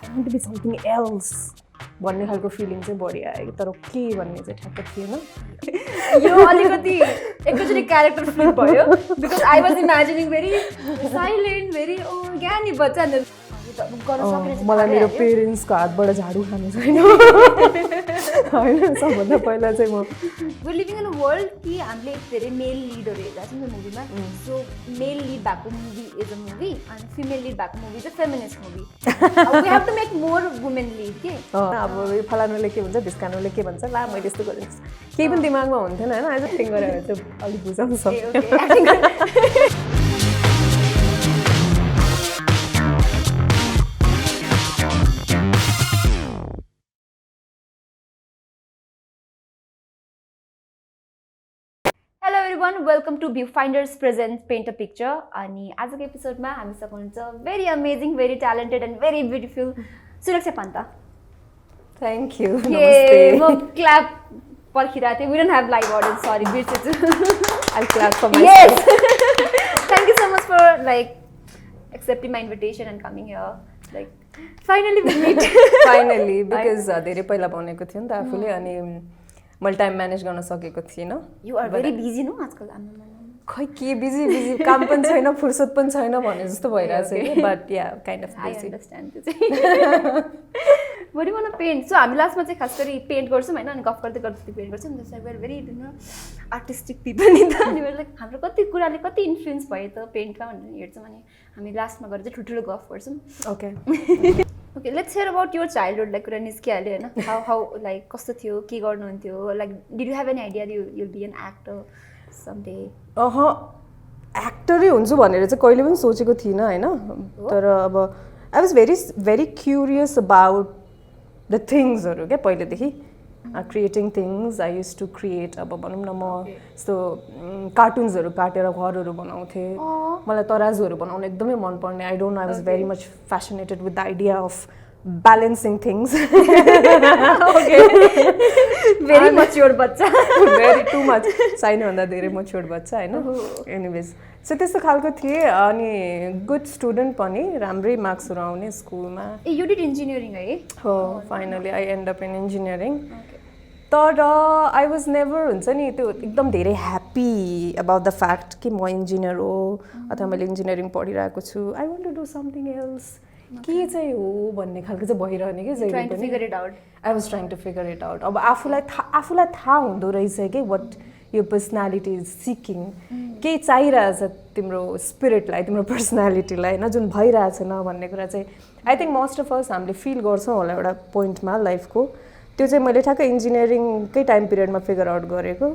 want to be something else भन्ने खालको feeling चाहिँ बढी आयो तर के भन्ने चाहिँ ठ्याक्क थिएन यो अलिकति एकैचोटि क्यारेक्टर फ्लिप भयो because I was imagining very silent very ज्ञानी बच्चा मलाई मेरो पेरेन्ट्सको हातबाट झाडु खानु छैन होइन सबभन्दा पहिला चाहिँ म we living in a world कि हामीले धेरै मेल लिडहरू हेरेका छौँ नि मुभीमा सो मेल लिड भएको मुभी इज अ मुभी अनि फिमेल लिड भएको मुभी चाहिँ feminist movie we have to make more women lead के अब फलानुले के भन्छ ढिस्कानुले के भन्छ ला मैले यस्तो गरेँ केही पनि दिमागमा हुन्थेन होइन आज एक्टिङ गरेर चाहिँ अलिक बुझाउनु सक्छ hello everyone welcome to view finders present paint a picture अनि आजको एपिसोडमा हामीसँग हुनुहुन्छ very amazing very talented and very beautiful Suraksha Pant thank you म क्ल्याप पर्खिरहेको थिएँ we don't have live audience sorry बिर्सेछु I clap for yes thank you so much for like accepting my invitation and coming here like finally we meet finally because धेरै पहिला भनेको थियो नि त आफूले अनि मैले टाइम म्यानेज गर्न सकेको थिइनँ you are very busy no आजकल खै के बिजी काम पनि छैन फुर्सद पनि छैन भने जस्तो भइरहेछ कि but yeah kind of I understand त्यो चाहिँ बडी वान पेन्ट सो हामी लास्टमा चाहिँ खास गरी पेन्ट गर्छौँ होइन अनि गफ गर्दै गर्दै पेन्ट गर्छौँ नि वेयर भेरी आर्टिस्टिक पिपल नि त अनि लाइक हाम्रो कति कुराले कति इन्फ्लुएन्स भयो त पेन्टमा भनेर हेर्छौँ अनि हामी लास्टमा गएर चाहिँ ठुल्ठुलो गफ गर्छौँ okay okay let's hear about your childhood like कुरा निस्किहाल्यो होइन हाउ लाइक कस्तो थियो के गर्नुहुन्थ्यो like did you have an idea you'll be an actor someday एक्टरै हुन्छु भनेर चाहिँ कहिले पनि सोचेको थिइनँ होइन तर अब I was very curious about the थिङ्सहरू क्या पहिलेदेखि creating things I use to create अब भनौँ न म यस्तो कार्टुन्सहरू काटेर घरहरू बनाउँथेँ मलाई तराजुहरू बनाउन एकदमै मनपर्ने I don't no I was very much fascinated with the idea of balancing things very mature बच्चा भेरी टु मच चाहिनुभन्दा धेरै मच्योर बच्चा होइन एनिवेज सो त्यस्तो खालको थिएँ अनि गुड स्टुडेन्ट पनि राम्रै मार्क्सहरू आउने स्कुलमा ए यु डिड इन्जिनियरिङ है हो finally I and up in engineering तर आई वाज नेभर हुन्छ नि त्यो एकदम धेरै ह्याप्पी अबाउट द फ्याक्ट कि म इन्जिनियर हो अथवा मैले इन्जिनियरिङ पढिरहेको छु I want to do something else के चाहिँ हो भन्ने खालको चाहिँ भइरहने कि I was trying to figure it out अब आफूलाई थाहा हुँदो रहेछ कि वाट यो पर्सनालिटी इज सिकिङ केही चाहिरहेछ तिम्रो स्पिरिटलाई तिम्रो पर्सनालिटीलाई होइन जुन भइरहेछ न भन्ने कुरा चाहिँ I think most of us हामीले फिल गर्छौँ होला एउटा पोइन्टमा लाइफको त्यो चाहिँ मैले ठ्याक्कै इन्जिनियरिङकै टाइम पिरियडमा फिगर आउट गरेको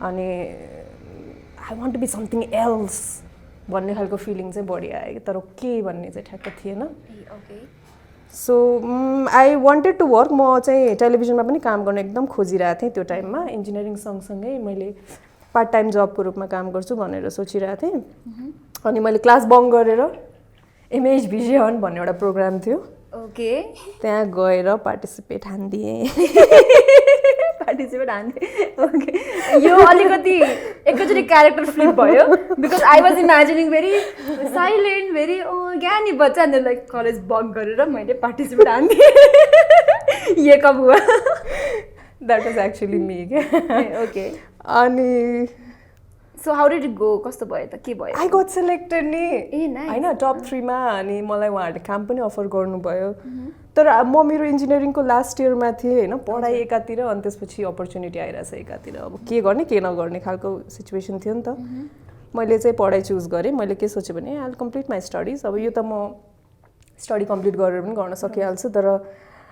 अनि I want to be something else भन्ने खालको फिलिङ चाहिँ बढी आयो तर के भन्ने चाहिँ ठ्याक्क थिएन so I wanted to work म चाहिँ टेलिभिजनमा पनि काम गर्न एकदम खोजिरहेको थिएँ त्यो टाइममा इन्जिनियरिङ सँगसँगै मैले पार्ट टाइम जबको रूपमा काम गर्छु भनेर सोचिरहेको थिएँ अनि मैले क्लास बङ्क गरेर एमएच भिजन भन्ने एउटा प्रोग्राम थियो ओके त्यहाँ गएर पार्टिसिपेट हान्दिएँ ओके यो अलिकति एकैचोटि क्यारेक्टर फ्लिप भयो because I was imagining very silent very ज्ञानी बच्चा अनि लाइक कलेज बङ्क गरेर मैले पार्टिसिपेट हान्थेँ ये कब हुआ द्याट वाज एक्चुली मी क्या ओके अनि so how did it go कस्तो भयो त के भयो आई गट सेलेक्टेड नि ए होइन टप 3 मा अनि मलाई उहाँहरूले काम पनि अफर गर्नुभयो तर म मेरो इन्जिनियरिङको लास्ट इयरमा थिएँ होइन पढाइ एकातिर अनि त्यसपछि अपर्च्युनिटी आइरहेछ एकातिर अब के गर्ने के नगर्ने खालको सिचुएसन थियो नि त मैले चाहिँ पढाइ चुज गरेँ मैले के सोचेँ भने I will complete my studies अब यो त म स्टडी कम्प्लिट गरेर पनि गर्न सकिहाल्छु तर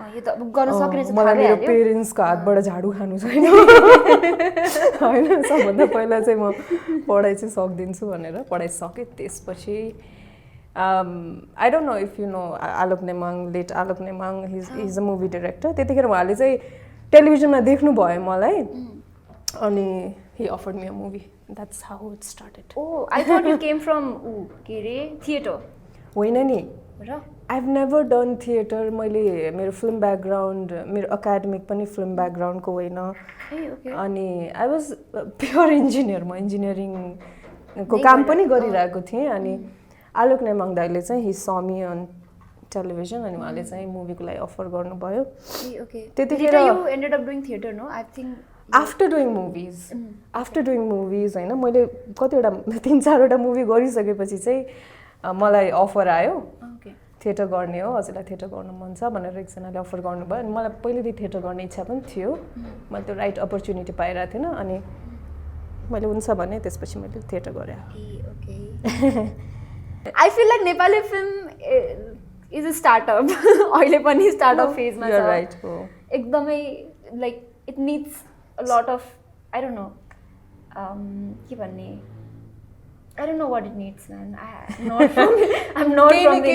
मलाई मेरो पेरेन्ट्सको हातबाट झाडु खानु छैन होइन सबभन्दा पहिला चाहिँ म पढाइ चाहिँ सकिदिन्छु भनेर पढाइ सकेँ त्यसपछि I don't know if you know Alok Nemang late Alok Nemang his a movie director त्यतिखेर उहाँले चाहिँ टेलिभिजनमा देख्नुभयो मलाई अनि he offered me a movie that's how it started oh I thought you came from के अरे थिएटर होइन नि र I've never done theatre. मैले मेरो फिल्म ब्याकग्राउन्ड मेरो एकाडेमिक पनि फिल्म ब्याकग्राउन्डको होइन अनि आई वाज प्योर इन्जिनियर म इन्जिनियरिङको काम पनि गरिरहेको थिएँ अनि आलोक नेमाङ दाइले चाहिँ हि स मी अन टेलिभिजन अनि उहाँले चाहिँ मुभीको लागि अफर गर्नुभयो ओके त्यतिखेर you ended up doing theatre no I think after doing movies होइन मैले कतिवटा 3-4वटा मुभी गरिसकेपछि चाहिँ मलाई अफर आयो ओके थिएटर गर्ने हो हजुरलाई थिएटर गर्नु मन छ भनेर एकजनाले अफर गर्नुभयो अनि मलाई पहिलेदेखि थिएटर गर्ने इच्छा पनि थियो मैले त्यो राइट अपर्च्युनिटी पाइरहेको थिएन अनि मैले हुन्छ भने त्यसपछि मैले थिएटर गरेँ okay I feel like Nepali film is a startup अहिले पनि स्टार्टअप फेजमा छ राइट हो एकदमै like it needs a lot of I don't know के भन्ने I don't know what it needs man I'm not from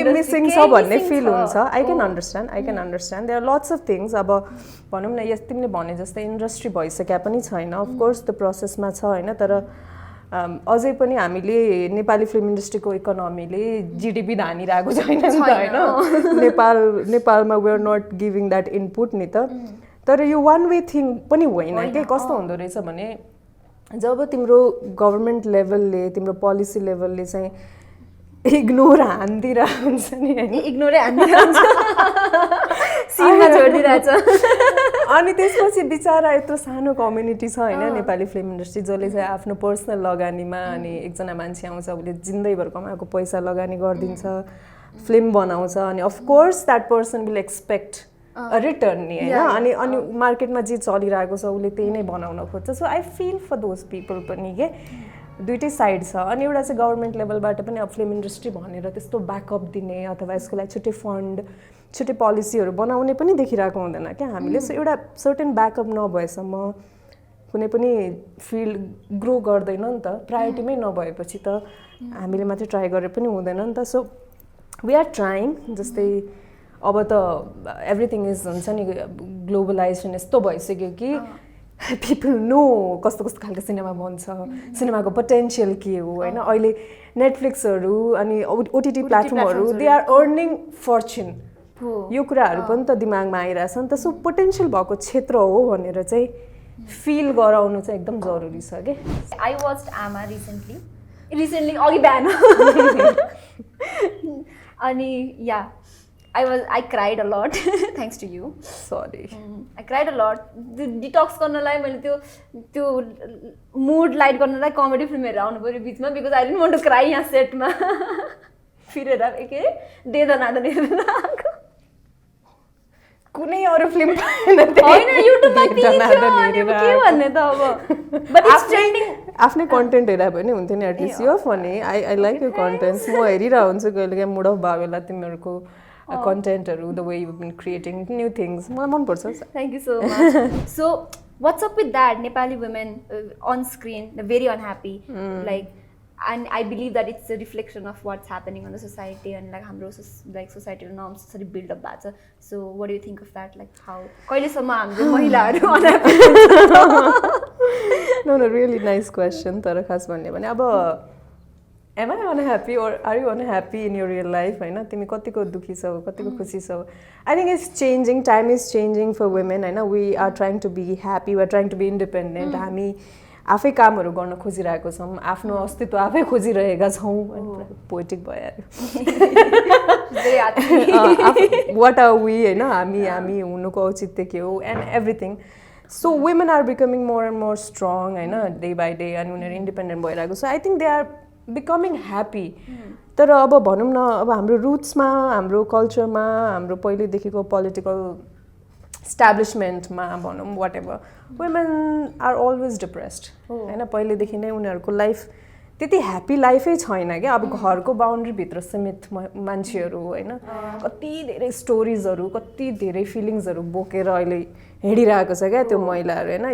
the missing छ भन्ने feel हुन्छ I can understand there are lots of things अब भनौँ न यस तिमीले भने जस्तै इन्डस्ट्री भइसक्या पनि छैन अफ कोर्स त्यो प्रोसेसमा छ होइन तर अझै पनि हामीले नेपाली फिल्म इन्डस्ट्रीको इकोनोमीले जिडिपी धानिरहेको छैन नि त होइन नेपालमा we are not giving that input नि त तर यो वान वे थिङ पनि होइन के कस्तो हुँदो रहेछ भने जब तिम्रो गभर्मेन्ट लेभलले तिम्रो पोलिसी लेभलले चाहिँ इग्नोर हान्दिरहेको हुन्छ नि होइन इग्नोरै हान्दिरहेको सीमा छोडिदिरहेछ अनि त्यसपछि बिचारा यत्रो सानो कम्युनिटी छ होइन नेपाली फिल्म इन्डस्ट्री जसले चाहिँ आफ्नो पर्सनल लगानीमा अनि एकजना मान्छे आउँछ उसले जिन्दैभर कमाएको पैसा लगानी गरिदिन्छ फिल्म बनाउँछ अनि of course that person will expect return नि होइन अनि मार्केटमा जे चलिरहेको छ उसले त्यही नै बनाउन खोज्छ so I feel for those people पनि के दुइटै साइड छ अनि एउटा चाहिँ गभर्मेन्ट लेभलबाट पनि अब फिल्म इन्डस्ट्री भनेर त्यस्तो ब्याकअप दिने अथवा यसको लागि छुट्टै फन्ड छुट्टै पोलिसीहरू बनाउने पनि देखिरहेको हुँदैन क्या हामीले सो एउटा सर्टेन ब्याकअप नभएसम्म कुनै पनि फिल्ड ग्रो गर्दैन नि त प्रायोरिटीमै नभएपछि त हामीले मात्रै ट्राई गरेर पनि हुँदैन नि त सो वी आर ट्राइङ जस्तै अब त एभ्रिथिङ इज हुन्छ नि ग्लोबलाइजेसन यस्तो भइसक्यो कि पिपल नो कस्तो कस्तो खालको सिनेमा बन्छ सिनेमाको पोटेन्सियल के हो होइन अहिले नेटफ्लिक्सहरू अनि ओटिटी प्लेटफर्महरू दे आर अर्निङ फर्च्युन यो कुराहरू पनि त दिमागमा आइरहेछ नि त सो पोटेन्सियल भएको क्षेत्र हो भनेर चाहिँ फिल गराउनु चाहिँ एकदम जरुरी छ क्या आई वाच्ड आमा रिसेन्टली अघि बिहान अनि या I cried a lot thanks to you. Sorry. I cried a lot. Detox गर्नलाई मैले त्यो मुड लाइट गर्नलाई कमेडी फिल्म हेरेर आउनु पर्यो बिचमा because I didn't want to cry यहाँ सेटमा फिरेर के दे दनादन हेरेर आएको कुनै अरू फिल्म पाएन होइन युट्युबमा के भन्ने त अब बट इट्स ट्रेन्डिङ आफ्नै कन्टेन्ट हेरेर पनि हुन्थ्यो नि एटलिस्ट यो फनी आई लाइक यो कन्टेन्ट्स म हेरिरहेको हुन्छु कहिले काहीँ मुड अफ भयो बेला तिमीहरूको कन्टेन्टहरू the way you been creating new things मलाई मनपर्छ thank you so much so what's up with that Nepali women on screen very unhappy like and I believe that it's a reflection of what's happening on the society and like हाम्रो like सोसाइटीको norms त्यसरी build up भएको छ so what you think of that like how कहिलेसम्म हाम्रो महिलाहरू no really nice question तर खास भन्ने भने अब am I unhappy or are you unhappy in your real life होइन तिमी कतिको दुखी छौ कतिको खुसी छौ I think it's changing time is changing for women होइन we are trying to be happy we are trying to be independent हामी आफै कामहरू गर्न खोजिरहेको छौँ आफ्नो अस्तित्व आफै खोजिरहेका छौँ पोइटिक भयो वाट आर वी होइन हामी हुनुको औचित्य के हो and everything so women are becoming more and more strong होइन डे बाई डे अनि उनीहरू इन्डिपेन्डेन्ट भइरहेको so I think they are becoming happy तर अब भनौँ न अब हाम्रो रुट्समा हाम्रो कल्चरमा हाम्रो पहिलेदेखिको पोलिटिकल इस्टाब्लिसमेन्टमा भनौँ whatever women are always depressed होइन पहिलेदेखि नै उनीहरूको लाइफ त्यति ह्याप्पी लाइफै छैन क्या अब घरको बााउन्ड्रीभित्र सीमित मान्छेहरू होइन कति धेरै स्टोरिजहरू कति धेरै फिलिङ्सहरू बोकेर अहिले हिँडिरहेको छ क्या त्यो महिलाहरू होइन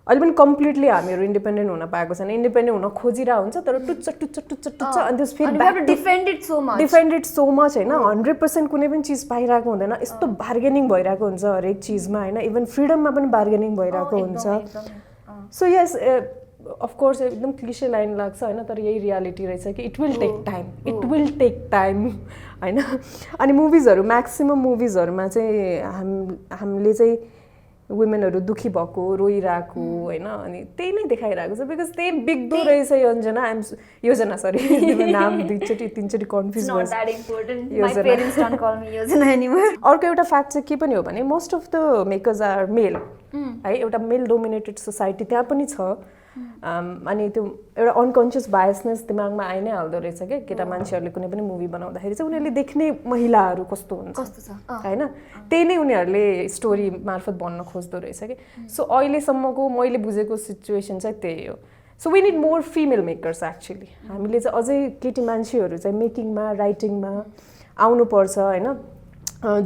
अहिले पनि कम्प्लिटली हामीहरू इन्डिपेन्डेन्ट हुन पाएको छैन इन्डिपेन्डेन्ट हुन खोजिरहेको हुन्छ तर टुच्च अनि त्यस फेरि डिफेन्डेड सो मच होइन 100% कुनै पनि चिज पाइरहेको हुँदैन यस्तो बार्गेनिङ भइरहेको हुन्छ हरेक चिजमा होइन इभन फ्रिडममा पनि बार्गेनिङ भइरहेको हुन्छ सो यस अफकोर्स एकदम क्लिसे लाइन लाग्छ होइन तर यही रियालिटी रहेछ कि इट विल टेक टाइम होइन अनि मुभिजहरू म्याक्सिमम मुभिजहरूमा चाहिँ हामीले चाहिँ वुमेनहरू दुखी भएको रोइरहेको होइन अनि त्यही नै देखाइरहेको छ बिकज त्यही बिग्दो रहेछ योजना सरी नाम दुईचोटि तीनचोटि कन्फ्युज अर्को एउटा फ्याक्ट चाहिँ के पनि हो भने most of the makers are male है एउटा मेल डोमिनेटेड सोसाइटी त्यहाँ पनि छ अनि त्यो एउटा अनकन्सियस बायसनेस दिमागमा आइ नै हाल्दो रहेछ क्या केटा मान्छेहरूले कुनै पनि मुभी बनाउँदाखेरि चाहिँ उनीहरूले देख्ने महिलाहरू कस्तो हुन्छ होइन त्यही नै उनीहरूले स्टोरी मार्फत भन्न खोज्दो रहेछ कि सो अहिलेसम्मको मैले बुझेको सिचुएसन चाहिँ त्यही हो so we need more female makers actually हामीले चाहिँ अझै केटी मान्छेहरू चाहिँ मेकिङमा राइटिङमा आउनुपर्छ होइन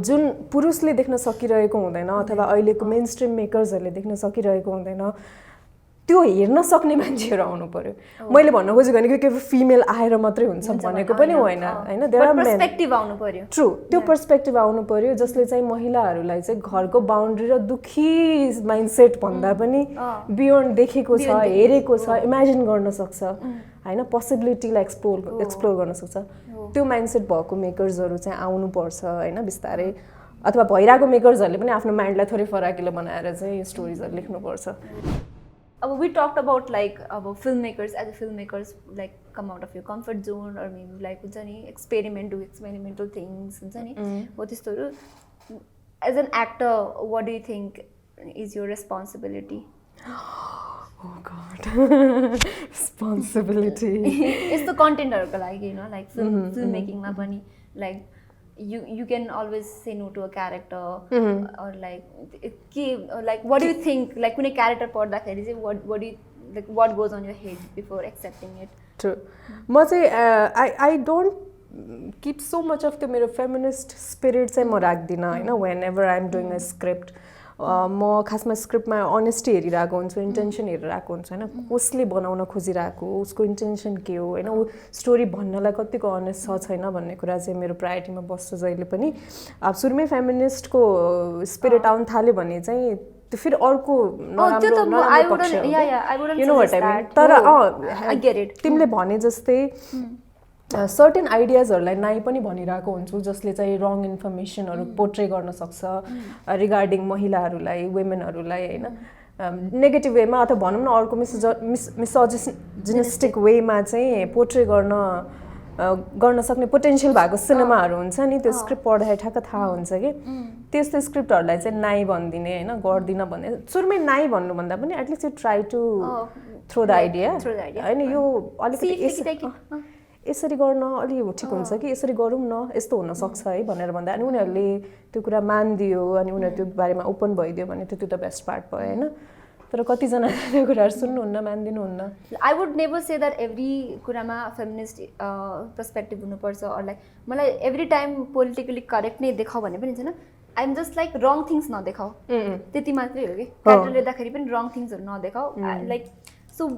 जुन पुरुषले देख्न सकिरहेको हुँदैन अथवा अहिलेको मेन स्ट्रिम मेकर्सहरूले देख्न सकिरहेको हुँदैन त्यो हेर्न सक्ने मान्छेहरू आउनु पर्यो मैले भन्न खोजेको भनेको के फिमेल आएर मात्रै हुन्छ भनेको पनि होइन होइन पर्सपेक्टिभ आउनु पर्यो ट्रु त्यो पर्सपेक्टिभ आउनु पर्यो जसले चाहिँ महिलाहरूलाई चाहिँ घरको बााउन्ड्री र दुखी माइन्डसेट भन्दा पनि बियोन्ड देखेको छ हेरेको छ इमेजिन गर्न सक्छ होइन पोसिबिलिटीलाई एक्सप्लोर गर्न सक्छ त्यो माइन्डसेट भएको मेकर्सहरू चाहिँ आउनुपर्छ होइन बिस्तारै अथवा भइरहेको मेकर्सहरूले पनि आफ्नो माइन्डलाई थोरै फराकिलो बनाएर चाहिँ यो स्टोरिजहरू लेख्नुपर्छ अब we talked about like about filmmakers as a filmmakers like come out of your comfort zone or maybe like हुन्छ नि experimental things हुन्छ नि हो त्यस्तोहरू as an actor what do you think is your responsibility oh god responsibility यस्तो कन्टेन्टहरुको लागि you know like filmmaking मा पनि like you can always say no to a character or like what do you think like कुनै character पढ्दाखेरि चाहिँ what do you like what goes on your head before accepting it true म चाहिँ I don't keep so much of the मेरो feminist spirit चाहिँ म राख्दिन हैन whenever I am doing a script म खासमा स्क्रिप्टमा अनेस्टी हेरिरहेको हुन्छु इन्टेन्सन हेरिरहेको हुन्छु होइन कसले बनाउन खोजिरहेको उसको इन्टेन्सन के हो होइन ऊ स्टोरी भन्नलाई कतिको अनेस्ट छ छैन भन्ने कुरा चाहिँ मेरो प्रायोरिटीमा बस्छ जहिले पनि अब सुरुमै फेमिनिस्टको स्पिरिट आउन थाल्यो भने चाहिँ त्यो फेरि अर्को नराम्रो पक्ष हो तर तिमीले भने जस्तै सर्टेन आइडियाजहरूलाई नाइ पनि भनिरहेको हुन्छु जसले चाहिँ रङ इन्फर्मेसनहरू पोर्ट्रे गर्न सक्छ रिगार्डिङ महिलाहरूलाई वुमेनहरूलाई होइन नेगेटिभ वेमा अथवा भनौँ न अर्को मिसोजिनिस्टिक वेमा चाहिँ पोर्ट्रे गर्न सक्ने पोटेन्सियल भएको सिनेमाहरू हुन्छ नि त्यो स्क्रिप्ट पढ्दाखेरि ठ्याक्क थाहा हुन्छ कि त्यस्तो स्क्रिप्टहरूलाई चाहिँ नाइ भनिदिने होइन गर्दिनँ भन्ने सुरुमै नाइ भन्नुभन्दा पनि at least you try to throw the idea होइन यो अलिकति यसरी गर्न अलि ठिक हुन्छ कि यसरी गरौँ न यस्तो हुनसक्छ है भनेर भन्दा अनि उनीहरूले त्यो कुरा मानिदियो अनि उनीहरू त्यो बारेमा ओपन भइदियो भने त्यो द बेस्ट पार्ट भयो होइन तर कतिजना त्यो कुराहरू सुन्नुहुन्न मानिदिनुहुन्न I would never say that every कुरामा फेमिनिस्ट पर्सपेक्टिभ हुनुपर्छ अर लाइक मलाई एभ्री टाइम पोलिटिकली करेक्ट नै देखाऊ भने पनि छैन I am just like wrong things नदेखाऊ त्यति मात्रै हो कि क्यारेक्टर लेख्दाखेरि पनि रङ थिङ्सहरू नदेखाऊ लाइक सो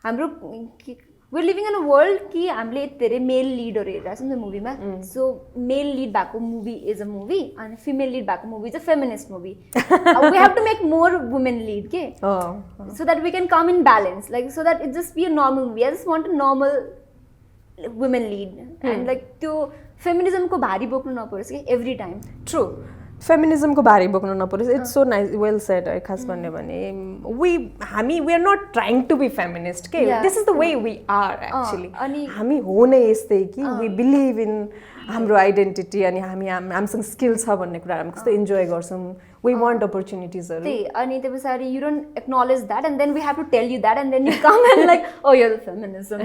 हाम्रो we're living in a world कि हामीले धेरै मेल लिडहरू हेरिरहेको छ नि त मुभीमा सो मेल लिड भएको मुभी इज अ मुभी अनि फिमेल लिड भएको movie is a feminist movie we have to make more women lead के so that we can come in balance like so that it just be a normal movie I just want a normal women lead and like त्यो फेमिनिजमको भारी बोक्नु नपरोस् कि every time true फेमिनिजमको भारी बोक्नु नपरोस् it's so nice well said है खास भन्यो भने we are not trying to be feminist के this is the way we are actually अनि हामी हो नै यस्तै कि वी बिलिभ इन हाम्रो आइडेन्टिटी अनि हामीसँग स्किल छ भन्ने कुरा हामी कस्तो इन्जोय गर्छौँ वी वान्ट अपर्च्युनिटिजहरू त्यही अनि त्यो पछाडि you don't acknowledge that and then we have to tell you that and then you come and like oh यो the feminism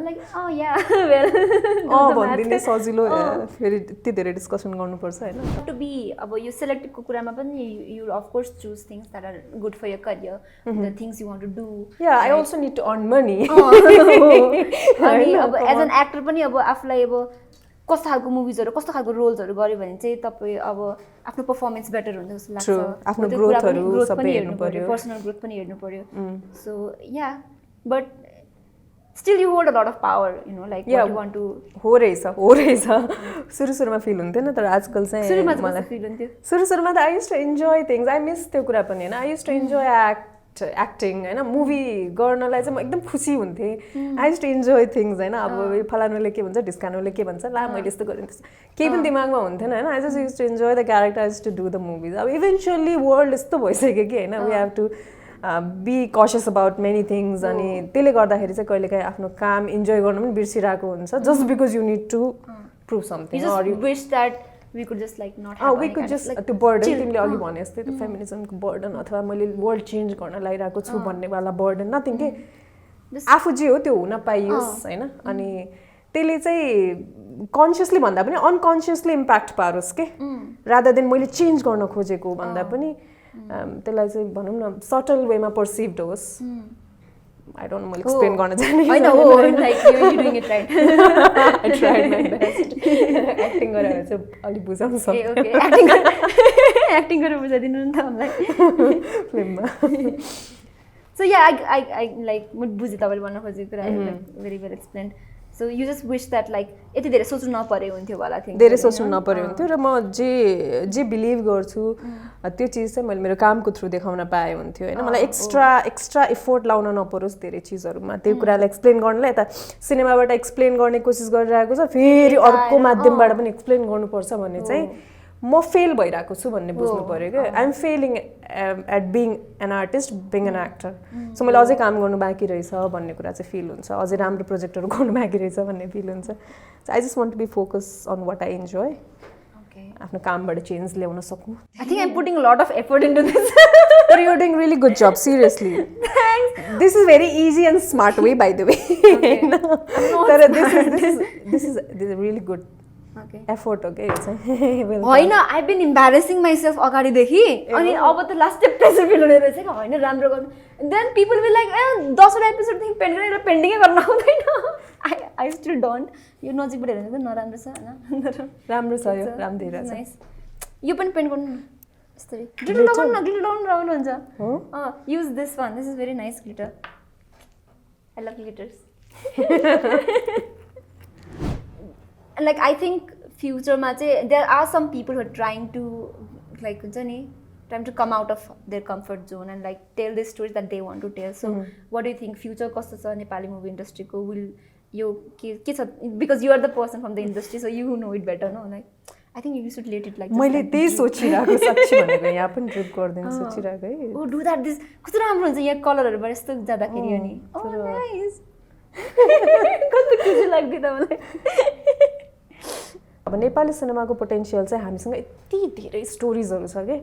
like oh yeah well भन्दिने सजिलो फेरि त्यति धेरै डिस्कसन गर्नुपर्छ होइन टु बी अब यो सेलेक्टिभको कुरामा पनि you of course choose things that are good for your career the things you want to do yeah I also need to earn money अनि अब एज एन एक्टर पनि अब आफूलाई अब कस्तो खालको मुभिजहरू कस्तो खालको रोल्सहरू गऱ्यो भने चाहिँ तपाईँ अब आफ्नो पर्फर्मेन्स बेटर हुन्छ जस्तो लाग्छ आफ्नो ग्रोथहरू सबै हेर्नु पर्यो पर्सनल ग्रोथ पनि हेर्नु पर्यो so yeah but still you hold a lot of power you know like you want to हो रहेछ सुरुमा फिल हुन्थेन तर आजकल चाहिँ मलाई फिल हुन्थ्यो सुरुमा त I use to enjoy things I miss त्यो कुरा पनि होइन I use to enjoy acting होइन मुभी गर्नलाई चाहिँ म एकदम खुसी हुन्थेँ आई जस्ट इन्जोय थिङ्स होइन अब फलानुले के भन्छ ढिस्कानुले के भन्छ ला मैले यस्तो गरेँ केही पनि दिमागमा हुन्थेन होइन I just used to enjoy the characters to do the movies अब इभेन्चुअली वर्ल्ड यस्तो भइसक्यो कि होइन we have to be cautious about many things अनि त्यसले गर्दाखेरि चाहिँ कहिलेकाहीँ आफ्नो काम इन्जोय गर्नु पनि बिर्सिरहेको हुन्छ just because you need to prove something or you wish that we could just like not have we could just त्यो बर्डन तिमीले अघि भने जस्तै त्यो फेमिनिजमको बर्डन अथवा मैले वर्ल्ड चेन्ज गर्न लागिरहेको छु भन्ने वाला बर्डन नथिङ के आफू जे हो त्यो हुन पाइयोस् होइन अनि त्यसले चाहिँ कन्सियसली भन्दा पनि अनकन्सियसली इम्प्याक्ट पारोस् के रादर देन मैले चेन्ज गर्न खोजेको भन्दा पनि त्यसलाई चाहिँ भनौँ न सटल वेमा पर्सिभ्ड होस् I don't know, मैले एक्सप्लेन गर्न जाने होइन हो like you doing it right I tried my best. Acting गरेर चाहिँ अलिक बुझाउन सक्छ ए ओके एक्टिङ गरेर बुझाइदिनु नि त हामीलाई फिल्ममा सो या आई लाइक म बुझेँ तपाईँले भन्न खोजेको कुरा very well explain so you just wish that like यति धेरै सोच्नु नपरे हुन्थ्यो होला थिङ्क धेरै सोच्नु नपरे हुन्थ्यो र म जे बिलिभ गर्छु त्यो चिज चाहिँ मैले मेरो कामको थ्रु देखाउन पाए हुन्थ्यो होइन मलाई एक्स्ट्रा एफोर्ट लाउन नपरोस् धेरै चिजहरूमा त्यो कुरालाई एक्सप्लेन गर्नलाई यता सिनेमाबाट एक्सप्लेन गर्ने कोसिस गरिरहेको छ फेरि अर्को माध्यमबाट पनि एक्सप्लेन गर्नुपर्छ भन्ने चाहिँ म फेल भइरहेको छु भन्ने बुझ्नु पऱ्यो क्या I am failing at being an artist being an actor so मैले अझै काम गर्नु बाँकी रहेछ भन्ने कुरा चाहिँ फिल हुन्छ अझै राम्रो प्रोजेक्टहरू गर्नु बाँकी रहेछ भन्ने फिल हुन्छ so I just want to be focus on what I enjoy आफ्नो कामबाट चेन्ज ल्याउन सकौँ I think I'm putting lot of effort into this But you're doing really good job, seriously. Thanks. This is very easy and smart way, by the way. Okay. This is a really good effort, okay? होइन I been embarrassing myself अगाडिदेखि अनि अब त last pressure feel हुने रहेछ क्या होइन राम्रो गर्नु देन पिपल विल लाइक 10वटा एपिसोडदेखि पेन्ट गरेर पेन्टिङै गर्न आउँदैन आई स्टिल डोन्ट यो नजिकबाट हेर्नु त नराम्रो छ होइन राम्रो छ यो राम्रो धेरै नाइस यो पनि पेन्ट गर्नु न यस्तरी ग्लिटर लगाउनु राम्रो हुन्छ use this one this is very nice glitter I love glitters like I think फ्युचरमा चाहिँ there are some people who are trying to like हुन्छ नि trying to come out of their comfort zone and like tell the stories that they want to tell so what do think future कस्तो छ Nepali movie इन्डस्ट्रीको will यो के छ because you are the person from the industry so you know it better know like I think you should let it like मैले त्यही सोचिरहेको साँच्चै भनेको यहाँ पनि ट्रिप गरिदिनु सोचिरहेको है ओ डु द्याट दिस कस्तो राम्रो हुन्छ यहाँ कलरहरूबाट यस्तो जाँदाखेरि अनि नाइस कस्तो खुसी लाग्यो तपाईँलाई अब नेपाली सिनेमाको पोटेन्सियल चाहिँ हामीसँग यति धेरै स्टोरिजहरू छ कि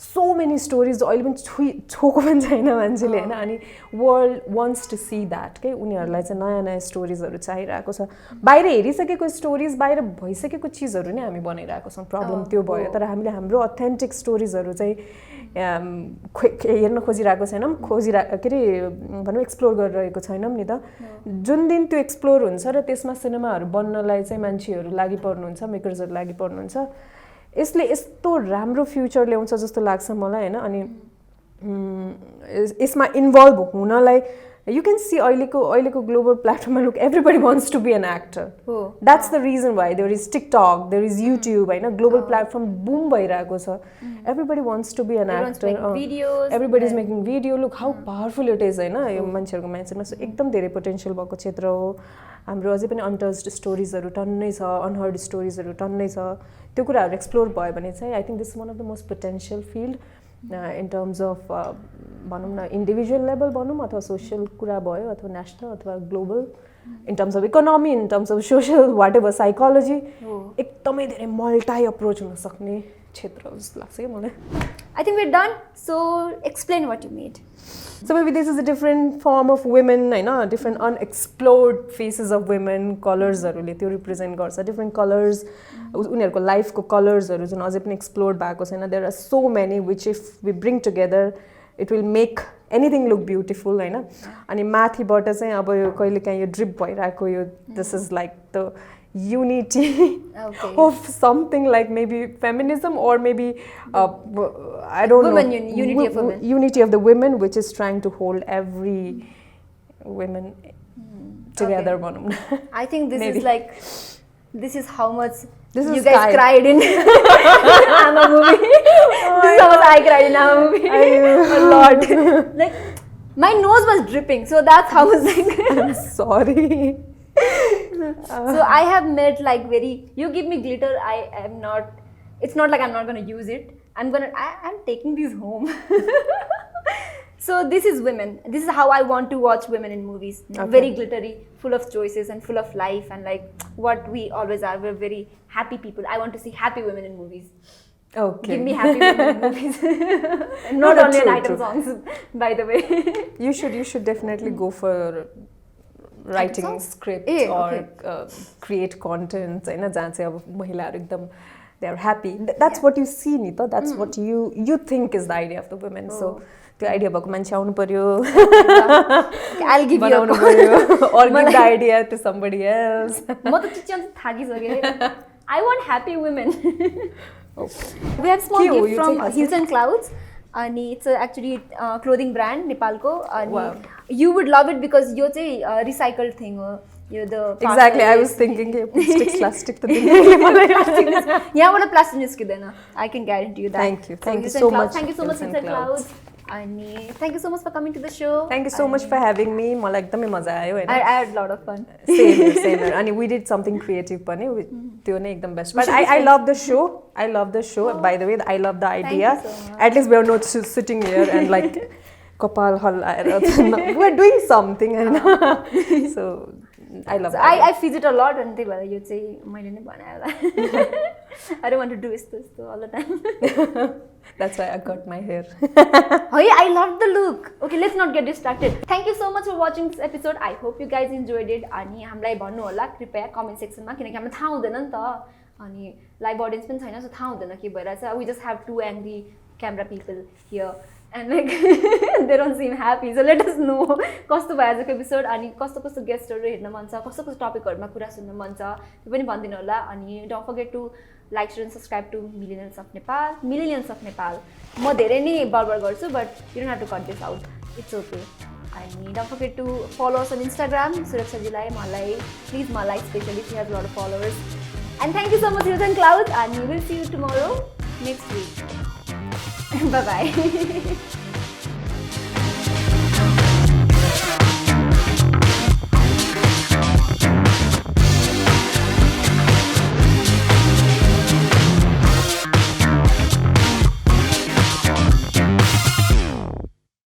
सो मेनी स्टोरिज अहिले पनि छोएको पनि छैन मान्छेले होइन अनि world wants to see that के उनीहरूलाई चाहिँ नयाँ नयाँ स्टोरिजहरू चाहिरहेको छ बाहिर हेरिसकेको स्टोरिज बाहिर भइसकेको चिजहरू नै हामी बनाइरहेको छौँ प्रब्लम त्यो भयो तर हामीले हाम्रो अथेन्टिक स्टोरिजहरू चाहिँ हेर्न खोजिरहेको छैनौँ के अरे भनौँ एक्सप्लोर गरिरहेको छैनौँ नि त जुन दिन त्यो एक्सप्लोर हुन्छ र त्यसमा सिनेमाहरू बन्नलाई चाहिँ मान्छेहरू लागि पर्नुहुन्छ मेकर्सहरू लागि पर्नुहुन्छ यसले यस्तो राम्रो फ्युचर ल्याउँछ जस्तो लाग्छ मलाई होइन अनि यसमा इन्भल्भ हुनलाई यु क्यान सी अहिलेको ग्लोबल प्लेटफर्ममा look everybody wants to be an actor that's the reason why there is TikTok there is YouTube होइन ग्लोबल प्लेटफर्म बुम भइरहेको छ everybody wants to be an actor everybody is making video look how powerful it is होइन यो मान्छेहरूको मान्छेमा एकदम धेरै potential भएको क्षेत्र हो हाम्रो अझै पनि अनटच्ड स्टोरिजहरू टन्नै छ अनहर्ड स्टोरिजहरू टन्नै छ त्यो कुराहरू एक्सप्लोर भयो भने चाहिँ I think this is one of the most potential filled in terms of भनौँ न इन्डिभिजुअल लेभल भनौँ अथवा सोसियल कुरा भयो अथवा नेसनल अथवा global in terms of economy in terms of social whatever psychology एकदमै धेरै मल्टाई अप्रोच हुन सक्ने क्षेत्र जस्तो लाग्छ क्या मलाई I think we're done so explain what you made So maybe this is a different form of women, different unexplored faces of women, colors-हरूले त्यो represent गर्छ, different colors, उनीहरूको लाइफको कलर्सहरू जुन अझै पनि एक्सप्लोर्ड भएको छैन there are so many which if we bring together it will make anything look beautiful होइन अनि माथिबाट चाहिँ अब यो कहिलेकाहीँ यो ड्रिप भइरहेको यो this is like the unity of something like maybe feminism or maybe I don't know unity of the women which is trying to hold every women together I think this is like this is how much This you is guys Sky. cried in I'm a movie. This is how much I cried in I'm a movie. A lot. Like my nose was dripping, so that's how much like. I'm sorry. So I have met like very. You give me glitter, I am not. It's not like I'm not gonna use it. I'm taking these home. So this is women. This is how I want to watch women in movies. Okay. Very glittery, full of choices and full of life and like what we always are. We're very happy people. I want to see happy women in movies. Okay. Give me happy women in movies. And not No, only in true, item true. songs, by the way. You should definitely go for writing songs? script Eh, or okay. create content हैन जहाँ चाहिँ अब महिलाहरू एकदम they are happy. That's what you see नि त. That's what you think is the idea of the women. So त्यो idea भएको मान्छे आउनु पर्यो, I'll give you a बनाउनु call. पर्यो or give the idea to somebody else. म त kitchen थाकिसकेँ. I want happy women. Okay. We have small के हो gift यो from चाहिँ Hills and Clouds. अनि it's actually clothing brand नेपालको. Wow. अनि you would love it because यो चाहिँ recycled thing हो. यो the Exactly. I was thinking के plastic त दिने मलाई. यहाँबाट प्लास्टिक निस्किँदैन. I can guarantee you that. Thank you. Thank you Hills and so Clouds. much, Thank you so much Hills Hills and and Clouds. Clouds. अनि thank you so much for coming to the show. Thank you so much for having me. मलाई एकदमै मजा आयो हैन. I had a lot of fun. Same here. And we did something creative पनि त्यो नै एकदम best. But I love the show. I love the show. By the way, I love the idea. you so much. At least we are not sitting here and like कपाल हल्लाएर we're doing something हैन. So I love So that. I fidget a lot and त्यही भएर यो चाहिँ मैले नै बनाएँ होला. I don't want to do यस्तो all the time. That's why I cut my hair. Oh yeah, I loved the look. Okay, let's not get distracted. Thank you so much for watching this episode. I hope you guys enjoyed it. अनि हामीलाई भन्नु होला कृपया comment सेक्सनमा किनकि हामीलाई थाहा हुँदैन नि त. अनि लाइभ अडियन्स पनि छैन, सो थाहा हुँदैन के भइरहेछ. We just have two angry camera people here. And like they don't seem happy. So let us know कस्तो भयो आजको एपिसोड अनि कस्तो कस्तो गेस्टहरू हेर्न मन छ, कस्तो कस्तो टपिकहरुमा कुरा सुन्न मन छ त्यो पनि भनिदिनु होला. अनि don't forget to like, share and subscribe to Millennials of Nepal. म धेरै नै बडबड गर्छु but you don't have to cut this out. It's okay. अनि don't forget to follow us on Instagram. सुरक्षाजीलाई मलाई please मलाई especially, she has a lot of followers. And thank you so much Hills and Clouds and we will see you tomorrow next week. Bye bye.